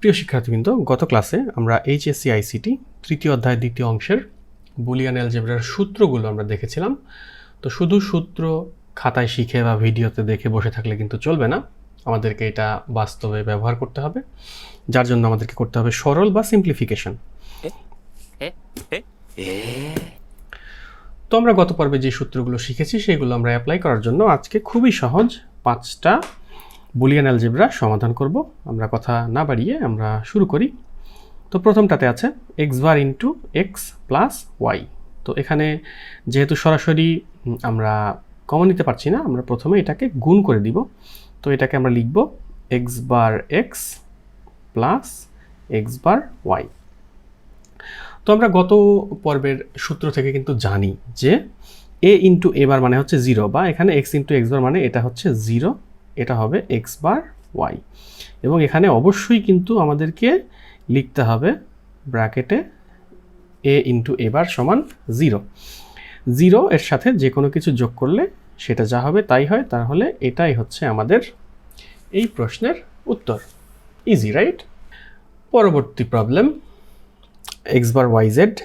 প্রিয় শিক্ষার্থীবৃন্দ, গত ক্লাসে আমরা এইচএসসি আইসিটি তৃতীয় অধ্যায় দ্বিতীয় অংশের বুলিয়ান অ্যালজেব্রার সূত্রগুলো আমরা দেখেছিলাম। তো শুধু সূত্র খাতায় শিখে বা ভিডিওতে দেখে বসে থাকলে কিন্তু চলবে না, আমাদেরকে এটা বাস্তবে ব্যবহার করতে হবে, যার জন্য আমাদেরকে করতে হবে সরল বা সিম্পলিফিকেশন। তো আমরা গত পর্বে যে সূত্রগুলো শিখেছি সেগুলো আমরা অ্যাপ্লাই করার জন্য আজকে খুবই সহজ 5টা বুলিয়ান অ্যালজেব্রা সমাধান করব। আমরা কথা না বাড়িয়ে আমরা শুরু করি। তো প্রথমটাতে আছে x bar into x plus y. তো এখানে যেহেতু সরাসরি আমরা কমন নিতে পারছি না, আমরা প্রথমে এটাকে গুণ করে দিব। তো এটাকে আমরা লিখব x bar x plus x bar Y. তো আমরা গত পর্বের সূত্র থেকে কিন্তু জানি যে এ ইন্টু এ বার মানে হচ্ছে 0, বা এখানে এক্স ইন্টু এক্স বার মানে এটা হচ্ছে 0, এটা হবে এক্স বার ওয়াই। এবং এখানে অবশ্যই কিন্তু আমাদেরকে লিখতে হবে ব্র্যাকেটে এ ইন্টু এ বার সমান 0। 0 এর সাথে যে কোনো কিছু যোগ করলে সেটা যা হবে তাই হয়, তাহলে এটাই হচ্ছে আমাদের এই প্রশ্নের উত্তর। Easy, right? পরবর্তী problem x bar Y Z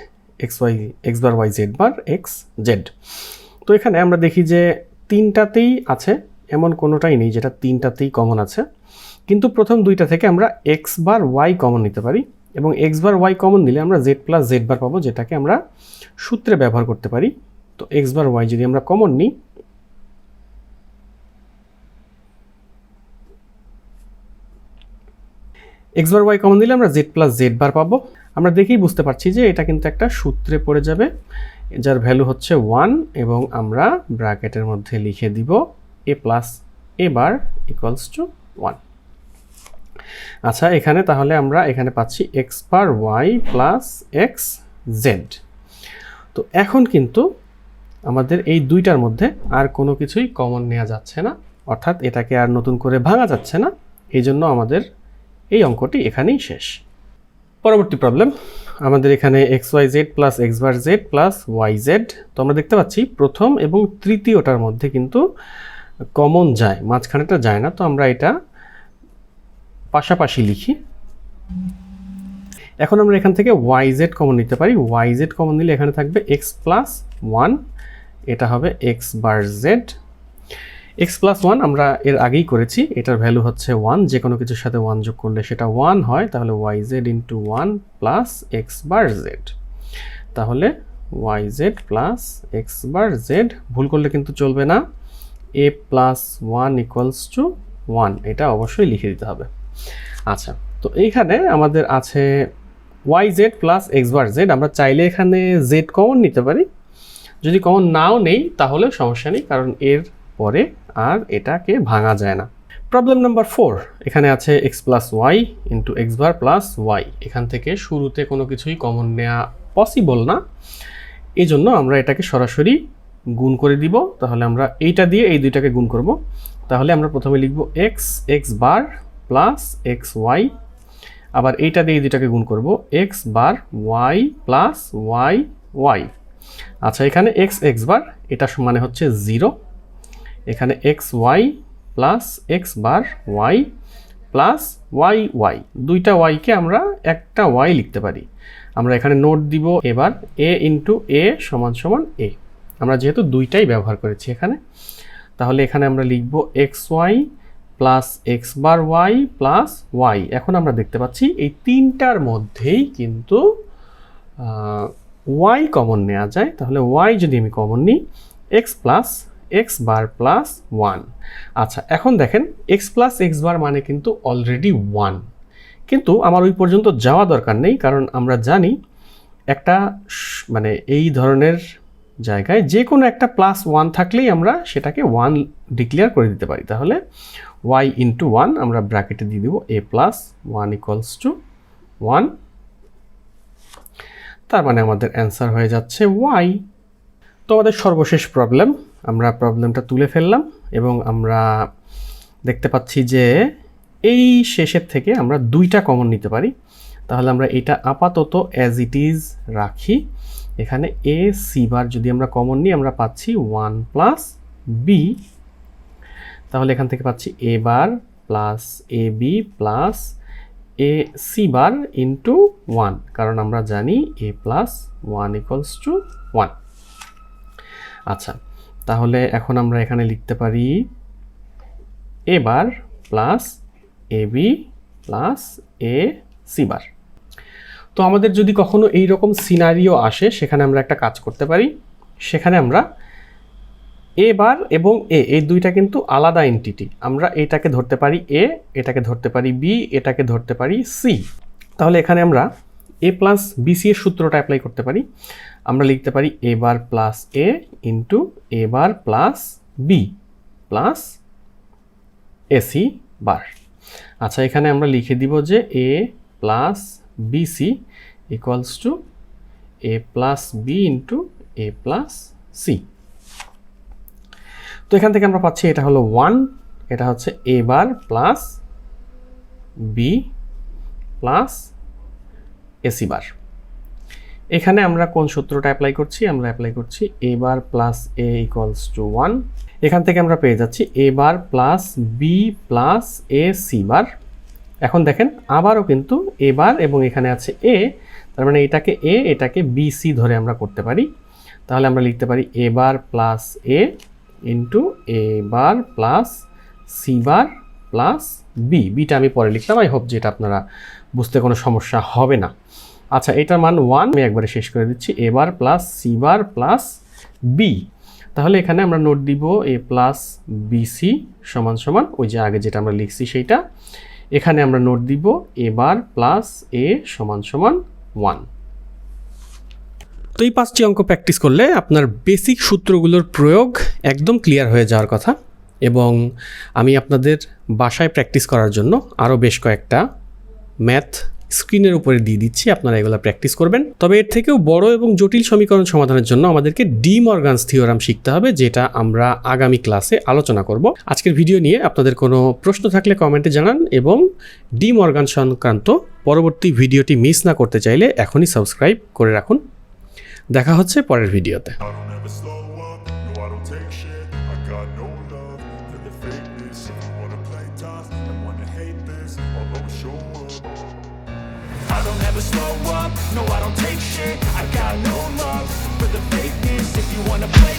x bar Y Z bar x z. তো এখানে আমরা দেখি যে তিনটাতেই আছে, এমন কোনোটাই নেই যেটা তিনটাতেই কমন আছে, কিন্তু প্রথম দুইটা থেকে আমরা এক্স বার ওয়াই কমন নিতে পারি, এবং এক্স বার ওয়াই কমন নিলে আমরা জেড প্লাস জেড বার পাবো, যেটাকে আমরা সূত্রে ব্যবহার করতে পারি। তো এক্স বার ওয়াই যদি আমরা কমন নিই, এক্স বার ওয়াই কমন দিলে আমরা জেড প্লাস জেড বার পাবো। আমরা দেখেই বুঝতে পারছি যে এটা কিন্তু একটা সূত্রে পড়ে যাবে, যার ভ্যালু হচ্ছে 1, এবং আমরা ব্র্যাকেটের মধ্যে লিখে দিব a plus a bar equals to 1। আচ্ছা, এখানে তাহলে আমরা এখানে পাচ্ছি x bar y plus x z. তো এখন কিন্তু আমাদের এই দুইটার মধ্যে আর কোনো কিছুই কমন নেওয়া যাচ্ছে না, অর্থাৎ এটাকে আর নতুন করে ভাঙা যাচ্ছে না, এই জন্য আমাদের এই অঙ্কটি এখানেই শেষ। পরবর্তী প্রবলেম, আমাদের এখানে x y z plus x bar z plus y z. তো আমরা দেখতে পাচ্ছি প্রথম এবং তৃতীয়টার মধ্যে কিন্তু কমন যায়, মাঝখানেটা যায় না। তো আমরা এটা পাশাপাশি লিখি। এখন আমরা এখান থেকে ওয়াই জেড কমন নিতে পারি। ওয়াই জেড কমন নিলে এখানে থাকবে এক্স প্লাস 1, এটা হবে x bar Z. X plus 1 আমরা এর আগেই করেছি, এটার ভ্যালু হচ্ছে 1, যে কোনো কিছুর সাথে 1 যোগ করলে সেটা 1 হয়, তাহলে y z into 1 plus x bar z. তাহলে y z plus x bar z, ভুল করলে কিন্তু চলবে না, এ প্লাস 1 ইকুয়ালস টু 1, এটা অবশ্যই লিখে দিতে হবে। আচ্ছা, তো এইখানে আমাদের আছে Y z plus x bar Z. আমরা চাইলে এখানে জেড কমন নিতে পারি, যদি কমন নাও নেই তাহলে সমস্যা নেই, কারণ এর পরে আর এটাকে ভাঙা যায় না। প্রবলেম নাম্বার 4, এখানে আছে x plus y into x bar plus y. এখান থেকে শুরুতে কোনো কিছুই কমন নেওয়া পসিবল না, এই জন্য আমরা এটাকে সরাসরি গুণ করে দিব। তাহলে আমরা এইটা দিয়ে এই দুইটাকে গুণ করব। তাহলে আমরা প্রথমে লিখব x x bar plus x Y, আবার এইটা দিয়ে এই দুইটাকে গুণ করব x bar y plus Y Y. আচ্ছা, এখানে এক্স এক্স বার এটা মানে হচ্ছে 0, এখানে x Y plus x bar y plus Y Y, দুইটা ওয়াইকে আমরা একটা ওয়াই লিখতে পারি। আমরা এখানে নোট দিব এবার এ ইন্টু এ সমান সমান এ, আমরা যেহেতু দুইটাই ব্যবহার করেছি এখানে। তাহলে এখানে আমরা লিখব x Y plus x bar y plus Y. এখন আমরা দেখতে পাচ্ছি এই তিনটার মধ্যেই কিন্তু ওয়াই কমন নেওয়া যায়। তাহলে ওয়াই যদি আমি কমন নিই, x plus x bar plus 1। আচ্ছা, এখন দেখেন এক্স প্লাস এক্স বার মানে কিন্তু অলরেডি 1, কিন্তু আমার ওই পর্যন্ত যাওয়া দরকার নেই, কারণ আমরা জানি একটা মানে এই ধরনের জায়গায় যে কোনো একটা প্লাস 1 থাকলেই আমরা সেটাকে 1 ডিক্লেয়ার করে দিতে পারি। তাহলে ওয়াই ইন্টু 1 আমরা ব্র্যাকেটে দিয়ে দেবো এ প্লাস 1 ইকুয়ালস টু 1, তার মানে আমাদের অ্যান্সার হয়ে যাচ্ছে ওয়াই। তো আমাদের সর্বশেষ প্রবলেম, আমরা প্রবলেমটা তুলে ফেললাম এবং আমরা দেখতে পাচ্ছি যে এই শেষের থেকে আমরা দুইটা কমন নিতে পারি। তাহলে আমরা এটা আপাতত অ্যাজ ইট ইজ রাখি। এখানে এ সি বার যদি আমরা কমন নিই, আমরা পাচ্ছি 1 প্লাস বি। তাহলে এখান থেকে পাচ্ছি a bar plus a b plus a c bar into 1, কারণ আমরা জানি এ প্লাস 1 ইকুয়ালস টু 1। আচ্ছা, তাহলে এখন আমরা এখানে লিখতে পারি a bar plus a b plus a c bar. তো আমাদের যদি কখনো এইরকম সিনারিও আসে, সেখানে আমরা একটা কাজ করতে পারি। সেখানে আমরা এ বার এবং এ, এই দুইটা কিন্তু আলাদা এন্টিটি। আমরা এটাকে ধরতে পারি এ, এটাকে ধরতে পারি বি, এটাকে ধরতে পারি সি। তাহলে এখানে আমরা এ প্লাস বিসি এর সূত্রটা অ্যাপ্লাই করতে পারি। আমরা লিখতে পারি a bar plus a into a bar plus b plus a c bar. আচ্ছা, এখানে আমরা লিখে দিব যে a plus b c equals to a plus b into a plus c. তো এখান থেকে আমরা পাচ্ছি এটা হলো 1, এটা হচ্ছে a bar plus b plus a c bar. এখানে আমরা কোন সূত্রটা অ্যাপ্লাই করছি? আমরা অ্যাপ্লাই করছি a bar plus a equals to 1। এখান থেকে আমরা পেয়ে যাচ্ছি a bar plus b plus a c bar. এখন দেখেন আবারও কিন্তু এ বার এবং এখানে আছে এ, তার মানে এটাকে এ, এটাকে বি সি ধরে আমরা করতে পারি। তাহলে আমরা লিখতে পারি a bar plus a into a bar plus c bar plus b. বিটা আমি পরে লিখলাম, আই হোপ যেটা আপনারা বুঝতে কোনো সমস্যা হবে না। আচ্ছা, এটার মান 1, আমি একবারে শেষ করে দিচ্ছি a bar plus c bar plus b. তাহলে এখানে আমরা নোট দিব এ প্লাস বিসি সমান সমান ওই যে আগে যেটা আমরা লিখছি সেইটা। এখানে আমরা নোট দিব এ বার প্লাস এ সমান সমান 1। তো এই 5টি অঙ্ক প্র্যাকটিস করলে আপনার বেসিক সূত্রগুলোর প্রয়োগ একদম ক্লিয়ার হয়ে যাওয়ার কথা। এবং আমি আপনাদের বাসায় প্র্যাকটিস করার জন্য আরও বেশ কয়েকটা ম্যাথ স্ক্রিনের উপরে দিয়ে দিচ্ছি, আপনারা এগুলো প্র্যাকটিস করবেন। তবে এর থেকেও বড় এবং জটিল সমীকরণ সমাধানের জন্য আমাদেরকে ডি মর্গানস থিওরাম শিখতে হবে, যেটা আমরা আগামী ক্লাসে আলোচনা করব। আজকের ভিডিও নিয়ে আপনাদের কোনো প্রশ্ন থাকলে কমেন্টে জানান, এবং ডি মর্গান সংক্রান্ত পরবর্তী ভিডিওটি মিস না করতে চাইলে এখনই সাবস্ক্রাইব করে রাখুন। দেখা হচ্ছে পরের ভিডিওতে। I don't ever slow up, no I don't take shit. I got no love for the fakeness. If you wanna play